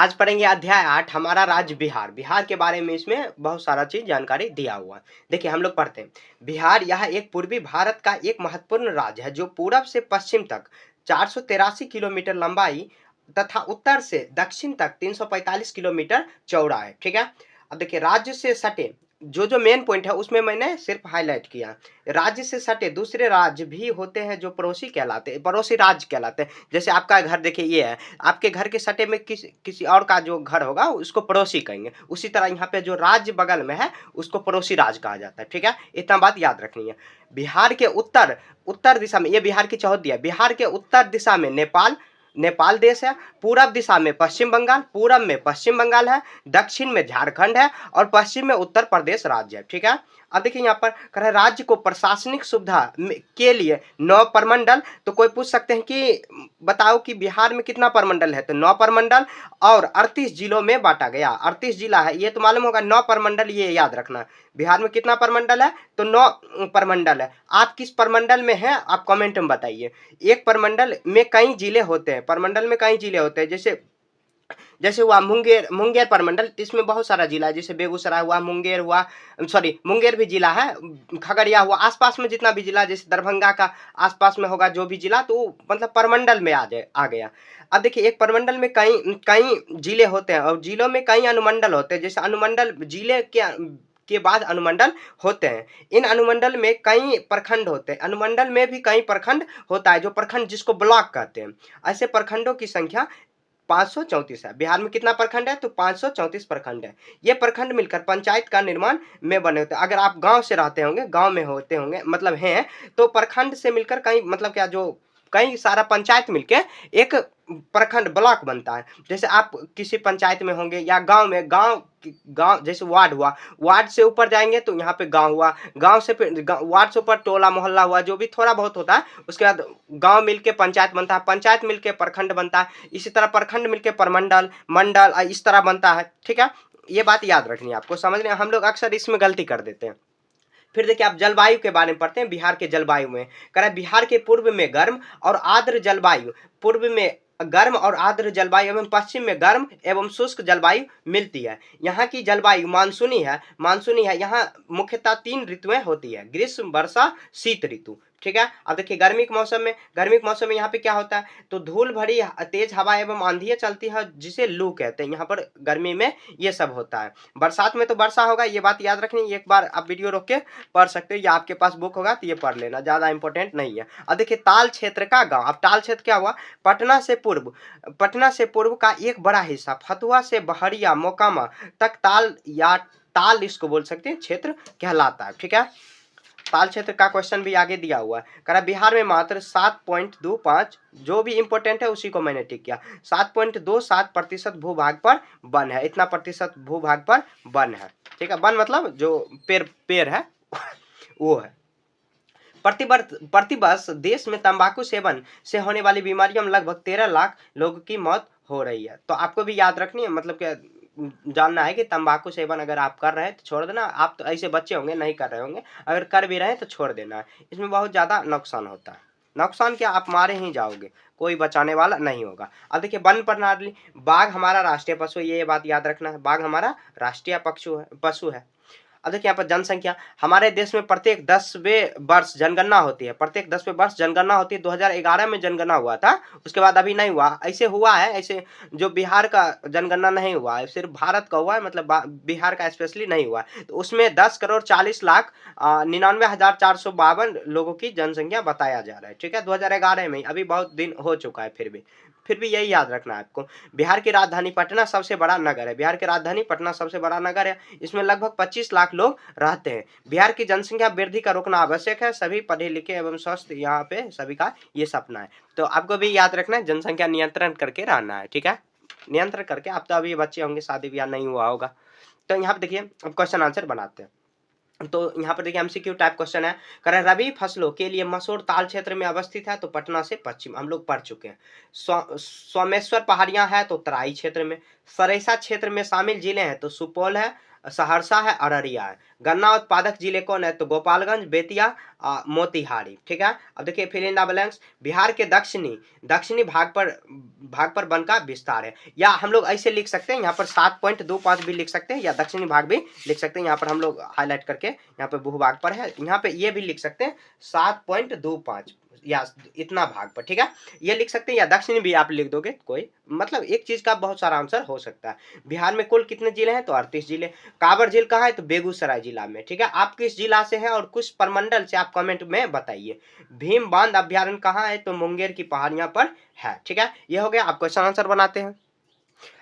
आज पढ़ेंगे अध्याय 8 हमारा राज्य बिहार। बिहार के बारे में इसमें बहुत सारा चीज जानकारी दिया हुआ है। देखिए हम लोग पढ़ते हैं। बिहार यह एक पूर्वी भारत का एक महत्वपूर्ण राज्य है जो पूरब से पश्चिम तक 483 किलोमीटर लंबाई तथा उत्तर से दक्षिण तक 345 किलोमीटर चौड़ा है। ठीक है। अब देखिए राज्य से सटे जो मेन पॉइंट है उसमें मैंने सिर्फ हाईलाइट किया। राज्य से सटे दूसरे राज्य भी होते हैं जो पड़ोसी कहलाते हैं, पड़ोसी राज्य कहलाते हैं। जैसे आपका घर देखिए ये है, आपके घर के सटे में किसी और का जो घर होगा उसको पड़ोसी कहेंगे। उसी तरह यहाँ पे जो राज्य बगल में है उसको पड़ोसी राज्य कहा जाता है। ठीक है, इतना बात याद रखनी है। बिहार के उत्तर उत्तर दिशा में, ये बिहार की चौहद्दी है, बिहार के उत्तर दिशा में नेपाल देश है, पूरब दिशा में पश्चिम बंगाल, पूरब में पश्चिम बंगाल है, दक्षिण में झारखंड है और पश्चिम में उत्तर प्रदेश राज्य है। ठीक है। अब देखिए यहाँ पर कह रहे राज्य को प्रशासनिक सुविधा के लिए 9 प्रमंडल। तो कोई पूछ सकते हैं कि बताओ कि बिहार में कितना प्रमंडल है, तो 9 प्रमंडल और 38 जिलों में बांटा गया। 38 जिला है, ये तो मालूम होगा। 9 प्रमंडल ये याद रखना। बिहार में कितना प्रमंडल है, तो 9 प्रमंडल है। आप किस प्रमंडल में हैं आप कमेंट में बताइए। एक प्रमंडल में कई जिले होते हैं, प्रमंडल में कई जिले होते हैं। जैसे हुआ मुंगेर प्रमंडल, इसमें बहुत सारा जिला है। जैसे बेगूसराय हुआ, मुंगेर हुआ, सॉरी मुंगेर भी जिला है, खगड़िया हुआ, आसपास में जितना भी जिला, जैसे दरभंगा का आसपास में होगा जो भी जिला, तो मतलब प्रमंडल में आ गया। अब देखिए एक प्रमंडल में कई कई जिले होते हैं और जिलों में कई अनुमंडल होते हैं। जैसे अनुमंडल जिले के बाद अनुमंडल होते हैं। इन अनुमंडल में कई प्रखंड होते हैं, अनुमंडल में भी कई प्रखंड होता है, जो प्रखंड जिसको ब्लॉक कहते हैं। ऐसे प्रखंडों की संख्या 534 है। बिहार में कितना प्रखंड है, तो 534 प्रखंड है। ये प्रखंड मिलकर पंचायत का निर्माण में बने होते हैं। अगर आप गांव से रहते होंगे, गांव में होते होंगे, मतलब हैं, तो प्रखंड से मिलकर कई मतलब क्या जो कई सारा पंचायत मिलके एक प्रखंड ब्लॉक बनता है। जैसे आप किसी पंचायत में होंगे या गांव में, गांव जैसे वार्ड हुआ, वार्ड से ऊपर जाएंगे तो यहाँ पे गांव हुआ, गांव से फिर वार्ड से ऊपर टोला मोहल्ला हुआ, जो भी थोड़ा बहुत होता है। उसके बाद गांव मिलके पंचायत बनता है, पंचायत मिलके प्रखंड बनता है, इसी तरह प्रखंड मिलके प्रमंडल, मंडल, इस तरह बनता है। ठीक है, ये बात याद रखनी है आपको, समझ रहे हैं। हम लोग अक्सर इसमें गलती कर देते हैं। फिर देखिए आप जलवायु के बारे में पढ़ते हैं। बिहार के जलवायु में कह रहा है बिहार के पूर्व में गर्म और आर्द्र जलवायु, पूर्व में गर्म और आर्द्र जलवायु एवं पश्चिम में गर्म एवं शुष्क जलवायु मिलती है। यहाँ की जलवायु मानसूनी है। यहाँ मुख्यतः 3 ऋतुएं होती है, ग्रीष्म, वर्षा, शीत ऋतु। ठीक है। अब देखिए गर्मी के मौसम में यहाँ पे क्या होता है, तो धूल भरी तेज हवा एवं आंधियां चलती है जिसे लू कहते हैं। यहाँ पर गर्मी में ये सब होता है। बरसात में तो वर्षा होगा, ये बात याद रखनी। एक बार आप वीडियो रोक के पढ़ सकते हो या आपके पास बुक होगा तो ये पढ़ लेना, ज्यादा इंपॉर्टेंट नहीं है। अब देखिए ताल क्षेत्र का गांव। अब ताल क्षेत्र क्या हुआ, पटना से पूर्व का एक बड़ा हिस्सा, फतुहा से बहरिया मोकामा तक ताल या ताल इसको बोल सकते हैं, क्षेत्र कहलाता है। ठीक है, ताल क्षेत्र का क्वेश्चन भी आगे दिया हुआ है। कह रहा बिहार में मात्र 7.25, जो भी इंपॉर्टेंट है उसी को मैंने टिक किया, 7.27% भूभाग पर वन है। इतना प्रतिशत भूभाग पर वन है। ठीक है, वन मतलब जो पेड़ है वो है। प्रतिवर्ष देश में तंबाकू सेवन से होने वाली बीमारियों में लगभग 13 लाख लोगों की मौत हो रही है। तो आपको भी याद रखनी है, मतलब क्या जानना है कि तंबाकू सेवन अगर आप कर रहे हैं तो छोड़ देना। आप तो ऐसे बच्चे होंगे नहीं कर रहे होंगे, अगर कर भी रहे हैं तो छोड़ देना है। इसमें बहुत ज्यादा नुकसान होता है। नुकसान क्या, आप मारे ही जाओगे, कोई बचाने वाला नहीं होगा। अब देखिए वन प्रणाली, बाघ हमारा राष्ट्रीय पशु है, ये बात याद रखना है। बाघ हमारा राष्ट्रीय पशु है। अब देखिए यहाँ पर जनसंख्या, हमारे देश में प्रत्येक 10वें वर्ष जनगणना होती है। प्रत्येक 10वें वर्ष जनगणना होती है। 2011 में जनगणना हुआ था, उसके बाद अभी नहीं हुआ। ऐसे हुआ है, ऐसे जो बिहार का जनगणना नहीं हुआ है, सिर्फ भारत का हुआ है, मतलब बिहार का स्पेशली नहीं हुआ है। तो उसमें 10,40,99,452 लोगों की जनसंख्या बताया जा रहा है। ठीक है, 2011 में, अभी बहुत दिन हो चुका है। फिर भी यही याद रखना है आपको। बिहार की राजधानी पटना सबसे बड़ा नगर है। बिहार की राजधानी पटना सबसे बड़ा नगर है। इसमें लगभग 25 लाख लोग रहते हैं। बिहार की जनसंख्या वृद्धि का रोकना आवश्यक है। सभी पढ़े लिखे एवं स्वस्थ यहाँ पे सभी का ये सपना है। तो आपको भी याद रखना है, जनसंख्या नियंत्रण करके रहना है। ठीक है, नियंत्रण करके। आप तो अभी बच्चे होंगे, शादी ब्याह नहीं हुआ होगा। तो यहाँ पे देखिए अब क्वेश्चन आंसर बनाते हैं। तो यहाँ पर देखिए एमसीक्यू टाइप क्वेश्चन है। कह रहे रबी फसलों के लिए मसूर ताल क्षेत्र में अवस्थित है, तो पटना से पश्चिम, हम लोग पढ़ चुके हैं। सोमेश्वर पहाड़ियां है तो तराई क्षेत्र में। सरेसा क्षेत्र में शामिल जिले हैं तो सुपौल है, सहरसा है, अररिया है। गन्ना उत्पादक जिले कौन है, तो गोपालगंज, बेतिया मोतिहारी। ठीक है, अब देखिए fill in the blanks. Bihar के दक्षिणी भाग पर वन का विस्तार है, या हम लोग ऐसे लिख सकते हैं, यहाँ पर 7.25 भी लिख सकते हैं, या दक्षिणी भाग भी लिख सकते हैं। यहाँ पर हम लोग हाईलाइट करके यहाँ पे भूभाग पर है, यहाँ पे ये भी लिख सकते हैं 7.25 या इतना भाग पर। ठीक है, ये लिख सकते हैं, या दक्षिणी भी आप लिख दोगे कोई, मतलब एक चीज का बहुत सारा आंसर हो सकता है। बिहार में कुल कितने जिले हैं? तो 38 जिले। कांवर झील कहाँ है? तो बेगूसराय जिला में। ठीक है, आप किस जिला से हैं और कुछ प्रमंडल से आप कमेंट में बताइए। भीम बांध अभ्यारण्य कहाँ है? तो मुंगेर की पहाड़ियां पर है। ठीक है, ये हो गया। आप क्वेश्चन आंसर बनाते हैं।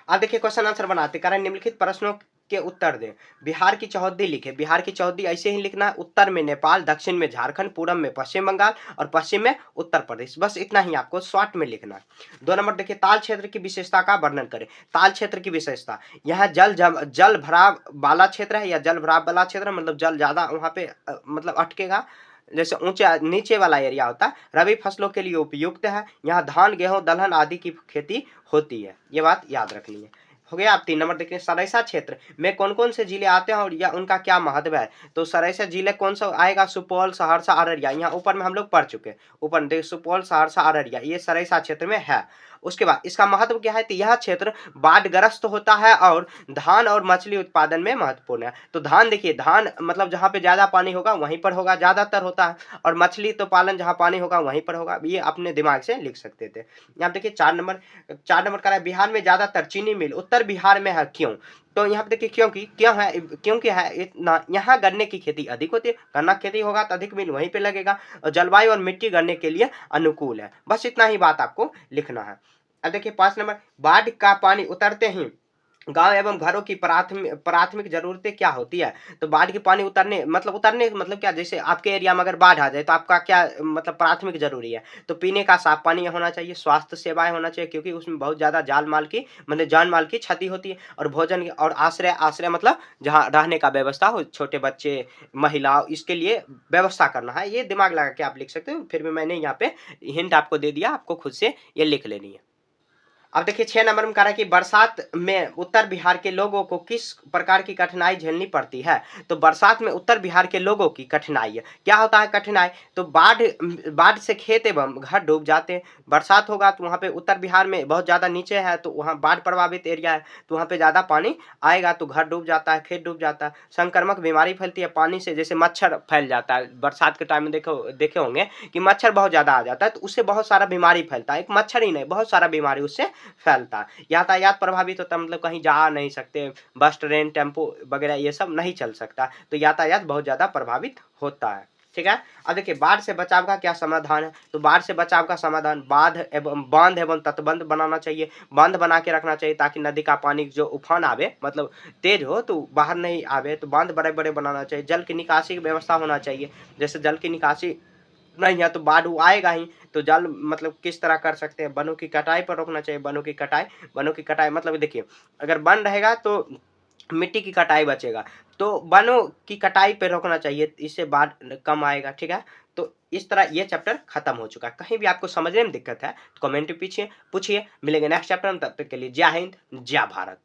अब देखिए क्वेश्चन आंसर बनाते कारण निम्नलिखित प्रश्नों के उत्तर दें। बिहार की चौहद्दी लिखे। बिहार की चौहद्दी ऐसे ही लिखना है, उत्तर में नेपाल, दक्षिण में झारखंड, पूरब में पश्चिम बंगाल और पश्चिम में उत्तर प्रदेश। बस इतना ही आपको शॉर्ट में लिखना है। 2 नंबर देखिए, ताल क्षेत्र की विशेषता का वर्णन करें। ताल क्षेत्र की विशेषता, यहाँ जल भराव वाला क्षेत्र है, या जल भराव वाला क्षेत्र मतलब जल ज्यादा वहां पे मतलब अटकेगा, जैसे ऊंचे नीचे वाला एरिया होता है। रबी फसलों के लिए उपयुक्त है, यहाँ धान, गेहूं, दलहन आदि की खेती होती है। ये बात याद रखनी है। हो गया। आप 3 नंबर देखिए, सरायसा क्षेत्र में कौन कौन से जिले आते हैं और या उनका क्या महत्व है। तो सरायसा जिले कौन सा आएगा? सुपौल, सहरसा, अररिया। यहाँ ऊपर में हम लोग पढ़ चुके हैं, ऊपर देखिए सुपौल, सहरसा, अररिया, ये सरायसा क्षेत्र में है। उसके बाद इसका महत्व क्या है? तो यह क्षेत्र बाढ़ग्रस्त होता है और धान और मछली उत्पादन में महत्वपूर्ण है। तो धान देखिए, धान मतलब जहाँ पे ज्यादा पानी होगा वहीं पर होगा, ज्यादातर होता है, और मछली तो पालन जहाँ पानी होगा वहीं पर होगा। ये अपने दिमाग से लिख सकते थे। यहाँ देखिए 4 नंबर का है, बिहार में ज्यादातर चीनी मिल उत्तर बिहार में है, क्यों? तो यहाँ पे देखिए क्योंकि है इतना, यहाँ गन्ने की खेती अधिक होती है, गन्ना खेती होगा तो अधिक मिल वहीं पे लगेगा, और जलवायु और मिट्टी गन्ने के लिए अनुकूल है। बस इतना ही बात आपको लिखना है। अब देखिए 5 नंबर, बाढ़ का पानी उतरते ही गांव एवं घरों की प्राथमिक जरूरतें क्या होती है। तो बाढ़ के पानी उतरने मतलब क्या, जैसे आपके एरिया में अगर बाढ़ आ जाए तो आपका क्या मतलब प्राथमिक जरूरी है। तो पीने का साफ पानी होना चाहिए, स्वास्थ्य सेवाएं होना चाहिए, क्योंकि उसमें बहुत ज्यादा जान माल की क्षति होती है, और भोजन और आश्रय मतलब जहाँ रहने का व्यवस्था हो, छोटे बच्चे, महिला, इसके लिए व्यवस्था करना है। ये दिमाग लगा के आप लिख सकते हो, फिर भी मैंने यहाँ पे हिंट आपको दे दिया, आपको खुद से ये लिख लेनी है। अब देखिए 6 नंबर में कह रहा है कि बरसात में उत्तर बिहार के लोगों को किस प्रकार की कठिनाई झेलनी पड़ती है। तो बरसात में उत्तर बिहार के लोगों की कठिनाई है, क्या होता है कठिनाई? तो बाढ़ से खेत एवं घर डूब जाते हैं। बरसात होगा तो वहाँ पे उत्तर बिहार में बहुत ज़्यादा नीचे है, तो वहाँ बाढ़ प्रभावित एरिया है, तो वहाँ पे ज़्यादा पानी आएगा तो घर डूब जाता है, खेत डूब जाता है। संक्रामक बीमारी फैलती है पानी से, जैसे मच्छर फैल जाता है। बरसात के टाइम में देखे होंगे कि मच्छर बहुत ज़्यादा आ जाता है, तो उससे बहुत सारा बीमारी फैलता है। एक मच्छर ही नहीं, बहुत सारा बीमारी उससे फैलता। यातायात प्रभावित होता, मतलब कहीं जा नहीं सकते, बस, ट्रेन, टेम्पो वगैरह ये सब नहीं चल सकता, तो यातायात बहुत ज्यादा प्रभावित होता है। ठीक है, अब देखिए बाढ़ से बचाव का क्या समाधान है। तो बाढ़ से बचाव का समाधान बांध एवं तटबंध बनाना चाहिए, बांध बना के रखना चाहिए, ताकि नदी का पानी जो उफान आवे मतलब तेज हो तो बाहर नहीं आवे, तो बांध बड़े बड़े बनाना चाहिए। जल की निकासी की व्यवस्था होना चाहिए, जैसे जल की निकासी नहीं है तो बाढ़ आएगा ही, तो जल मतलब किस तरह कर सकते हैं, वनों की कटाई पर रोकना चाहिए। वनों की कटाई मतलब देखिए, अगर वन रहेगा तो मिट्टी की कटाई बचेगा, तो वनों की कटाई पे रोकना चाहिए, इससे बाढ़ कम आएगा। ठीक है, तो इस तरह ये चैप्टर खत्म हो चुका है। कहीं भी आपको समझने में दिक्कत है तो कमेंट में पूछिए। मिलेंगे नेक्स्ट चैप्टर में, तब तक के लिए जय हिंद, जय भारत।